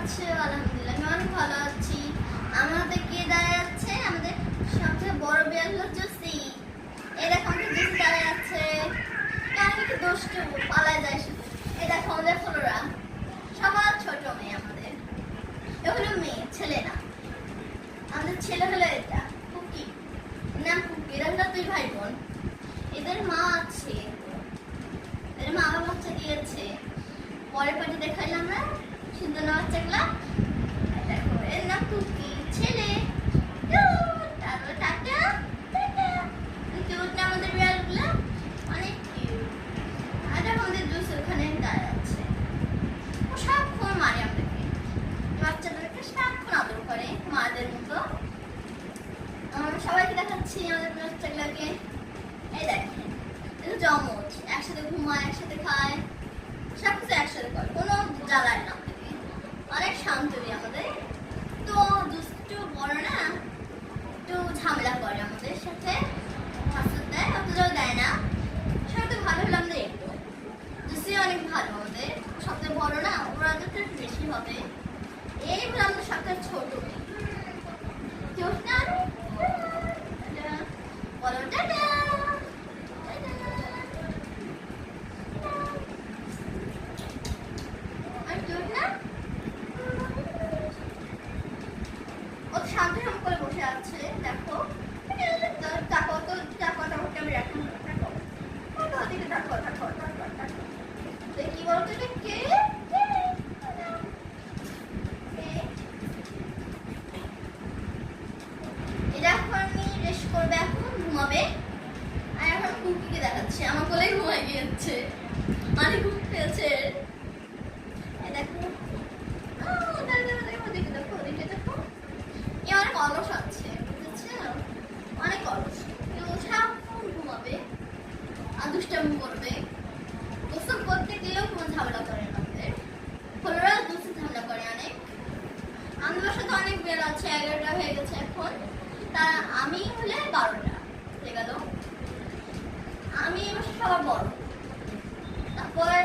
আছে? আলহামদুলিল্লাহ আমি অনেক ভালো আছি। আমাদের কে দাঁড়িয়ে আছে? আমাদের সবচেয়ে বড় বিড়াল হলো জুসি। এই দেখো আমাদের জুসি দাঁড়িয়ে আছে। কেন কি দুষ্টু পালায় যায় শুধু। এই দেখো আমাদের ফলোরা সবার ছোট মেয়ে আমাদের। এগুলো মেয়ে, ছেলে না। আমাদের ছেলে হলো এটা কুকি, নাম কুকি। এরা হলো দুই ভাই বোন। এদের মা আছে, এদের মা আবার বাচ্চা দিয়েছে। পরের পাটি দেখাইলাম না সুন্দর না বাচ্চাগুলা। দেখো এর নাম কুকি, ছেলে। তারপর টাটা টাটা। কিউট না আমাদের বিড়ালগুলা, অনেক কিউট। আর আমাদের জুস ওখানে দাঁড়ায় আছে। ও সারাক্ষণ মারে আমাদেরকে, বাচ্চাদেরকে সারাক্ষণ আদর করে মাদের মতো। সবাইকে দেখাচ্ছি আমাদের বাচ্চাগুলাকে। এই দেখেন জমজ, একসাথে ঘুমায়, একসাথে খায়, সবকিছু একসাথে করে, কোনো জ্বালায় না আমাদেরকে। অনেক শান্তই আমাদের। তো দুষ্টু বড় না, একটু ঝামেলা করে আমাদের সাথে, হাসতে দেয়, অতটাও দেয় না। সাথে ভালো হলে আমাদের একটু দুষ্টু অনেক ভালো আমাদের। সবচেয়ে বড় না, ওরা তো একটু বেশি হবে। এইগুলো আমাদের সবচেয়ে ছোট মেয়ে। কেউ না বলো টাটা। শান্ত করে বসে আছে। দেখো দেখো তো, দেখো দেখো কেমন এখন দেখো ওদিকে, দেখো দেখো দেখো দেখো কি বলতো এটা কে? এটা এখন রেস্ট করবে, এখন ঘুমাবে। আর এখন কুকিকে দেখাচ্ছে, আমার কোলেই ঘুমাই গিয়েছে, অনেক ঘুম পেয়েছে। দেখো ওদিকে দেখো, ওদিকে দেখো। এ অনেক অলস আছে, বুঝেছো? অনেক অলস। সারাক্ষণ ঘুমাবে আর দুষ্টামি করবে। গোসল করতে গেলেও কোনো ঝামেলা করে না আমাদের। ফলোরা দুষ্টু ঝামেলা করে অনেক। আমাদের বাসাতে অনেক বেল আছে, 11টা হয়ে গেছে এখন। তা আমি হলে 12টা হয়ে গেল। আমি এবার সবার বড়। তারপরে